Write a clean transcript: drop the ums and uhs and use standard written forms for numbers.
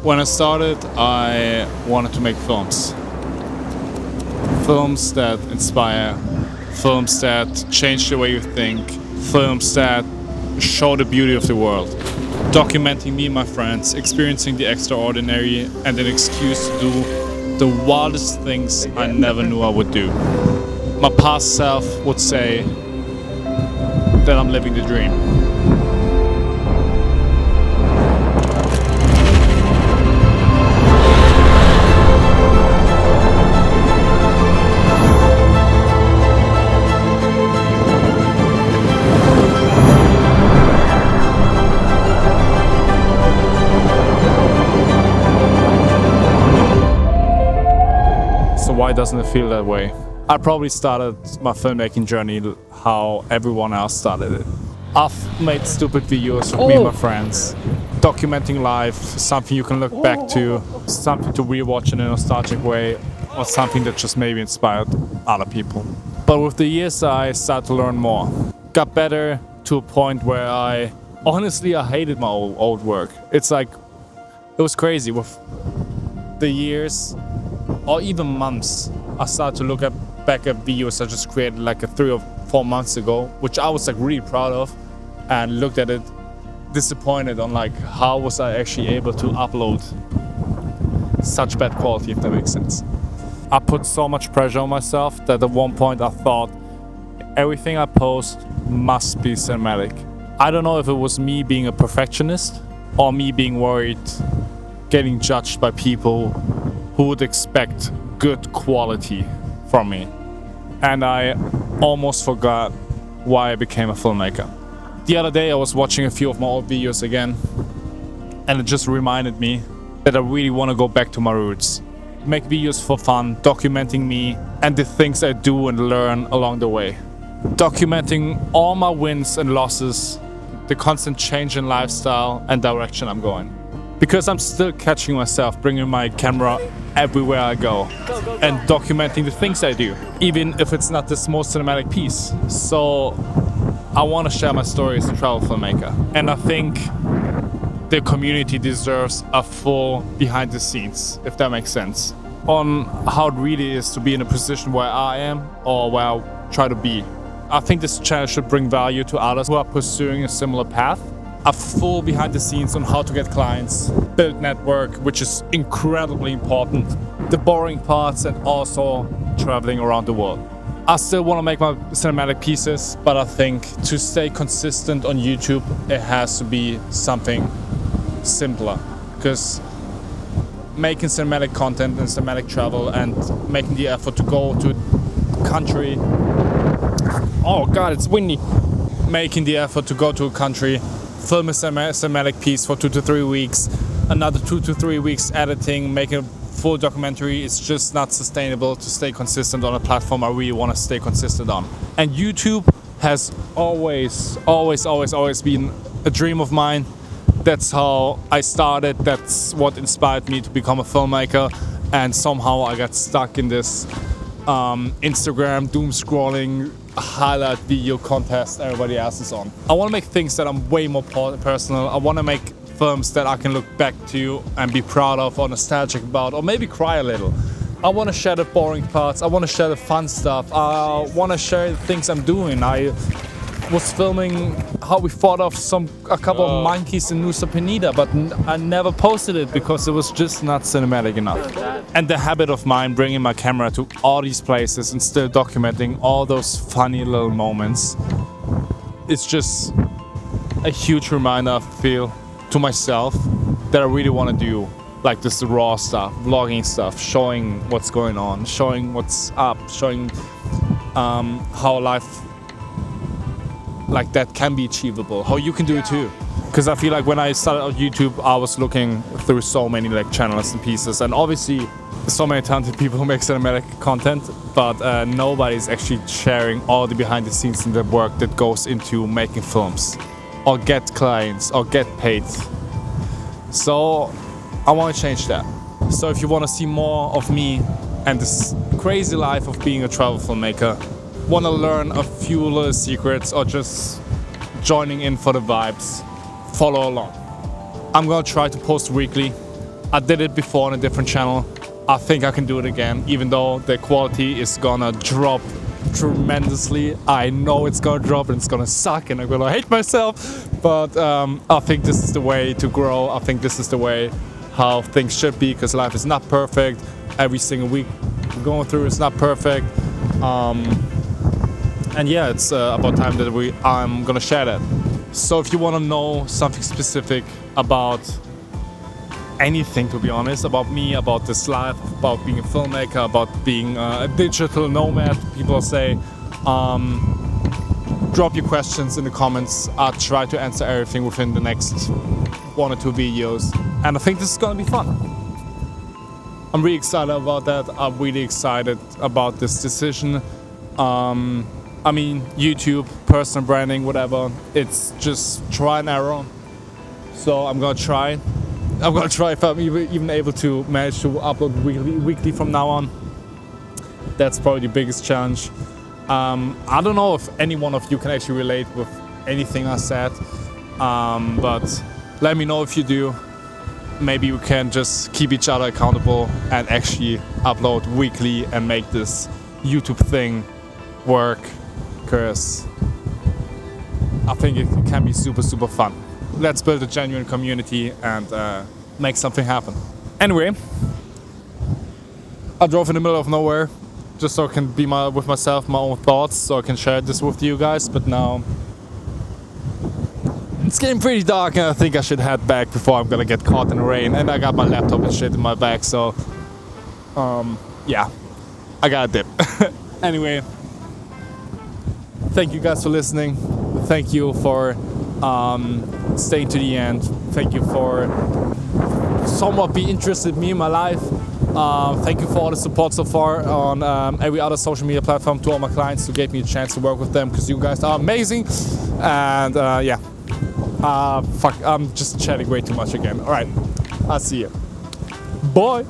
When I started, I wanted to make films. Films that inspire, films that change the way you think, films that show the beauty of the world. Documenting me and my friends, experiencing the extraordinary, and an excuse to do the wildest things I never knew I would do. My past self would say that I'm living the dream. So why doesn't it feel that way? I probably started my filmmaking journey how everyone else started it. I've made stupid videos with me and my friends, documenting life, something you can look back to, something to rewatch in a nostalgic way, or something that just maybe inspired other people. But with the years I started to learn more. Got better to a point where I hated my old work. It's like, it was crazy. With the years, or even months, I started to look back at videos I just created like 3 or 4 months ago, which I was like really proud of, and looked at it disappointed on like how was I actually able to upload such bad quality, if that makes sense. I put so much pressure on myself that at one point I thought everything I post must be cinematic. I don't know if it was me being a perfectionist or me being worried getting judged by people who would expect good quality from me. And I almost forgot why I became a filmmaker. The other day I was watching a few of my old videos again, and it just reminded me that I really want to go back to my roots. Make videos for fun, documenting me and the things I do and learn along the way. Documenting all my wins and losses, the constant change in lifestyle and direction I'm going. Because I'm still catching myself bringing my camera everywhere I go and documenting the things I do, even if it's not this most cinematic piece. So I want to share my story as a travel filmmaker. And I think the community deserves a full behind the scenes, if that makes sense, on how it really is to be in a position where I am or where I try to be. I think this channel should bring value to others who are pursuing a similar path. A full behind the scenes on how to get clients, build network, which is incredibly important, the boring parts, and also traveling around the world. I still want to make my cinematic pieces, but I think to stay consistent on YouTube, it has to be something simpler, because making cinematic content and cinematic travel and making the effort to go to a country, oh god, it's windy, making the effort to go to a country, film a cinematic piece for 2 to 3 weeks, another 2 to 3 weeks editing, making a full documentary. It's just not sustainable to stay consistent on a platform I really want to stay consistent on. And YouTube has always been a dream of mine. That's how I started. That's what inspired me to become a filmmaker. And somehow I got stuck in this Instagram doom scrolling highlight video contest everybody else is on. I want to make things that are way more personal. I want to make films that I can look back to and be proud of or nostalgic about, or maybe cry a little. I want to share the boring parts. I want to share the fun stuff. I want to share the things I'm doing. I was filming how we fought off a couple of monkeys in Nusa Penida, but I never posted it because it was just not cinematic enough. And the habit of mine bringing my camera to all these places and still documenting all those funny little moments, it's just a huge reminder I feel to myself that I really want to do like this raw stuff, vlogging stuff, showing what's going on, showing what's up, showing how life like that can be achievable, how you can do it too. Because I feel like when I started on YouTube, I was looking through so many like channels and pieces, and obviously so many talented people who make cinematic content, but nobody's actually sharing all the behind the scenes and the work that goes into making films, or get clients, or get paid. So I want to change that. So if you want to see more of me and this crazy life of being a travel filmmaker, want to learn a few little secrets, or just joining in for the vibes, follow along. I'm gonna try to post weekly, I did it before on a different channel. I think I can do it again, even though the quality is gonna drop tremendously. I know it's gonna drop and it's gonna suck and I'm gonna hate myself, but I think this is the way to grow. I think this is the way how things should be, because life is not perfect. Every single week we're going through is not perfect. And yeah, it's about time that I'm gonna share that. So if you want to know something specific about anything, to be honest, about me, about this life, about being a filmmaker, about being a digital nomad, people say, drop your questions in the comments. I'll try to answer everything within the next 1 or 2 videos, and I think this is gonna be fun. I'm really excited about that. I'm really excited about this decision. I mean, YouTube, personal branding, whatever, it's just try and error. So I'm gonna try. I'm gonna try if I'm even able to manage to upload weekly from now on. That's probably the biggest challenge. I don't know if any one of you can actually relate with anything I said, but let me know if you do. Maybe we can just keep each other accountable and actually upload weekly and make this YouTube thing work, because I think it can be super, super fun. Let's build a genuine community and make something happen. Anyway, I drove in the middle of nowhere just so I can be with myself, my own thoughts, so I can share this with you guys. But now it's getting pretty dark and I think I should head back before I'm gonna get caught in the rain. And I got my laptop and shit in my bag, so yeah, I gotta dip. Anyway, thank you guys for listening. Thank you for staying to the end. Thank you for somewhat being interested in me and my life. Thank you for all the support so far on every other social media platform, to all my clients who gave me a chance to work with them, because you guys are amazing. And yeah, fuck, I'm just chatting way too much again. All right, I'll see you. Bye.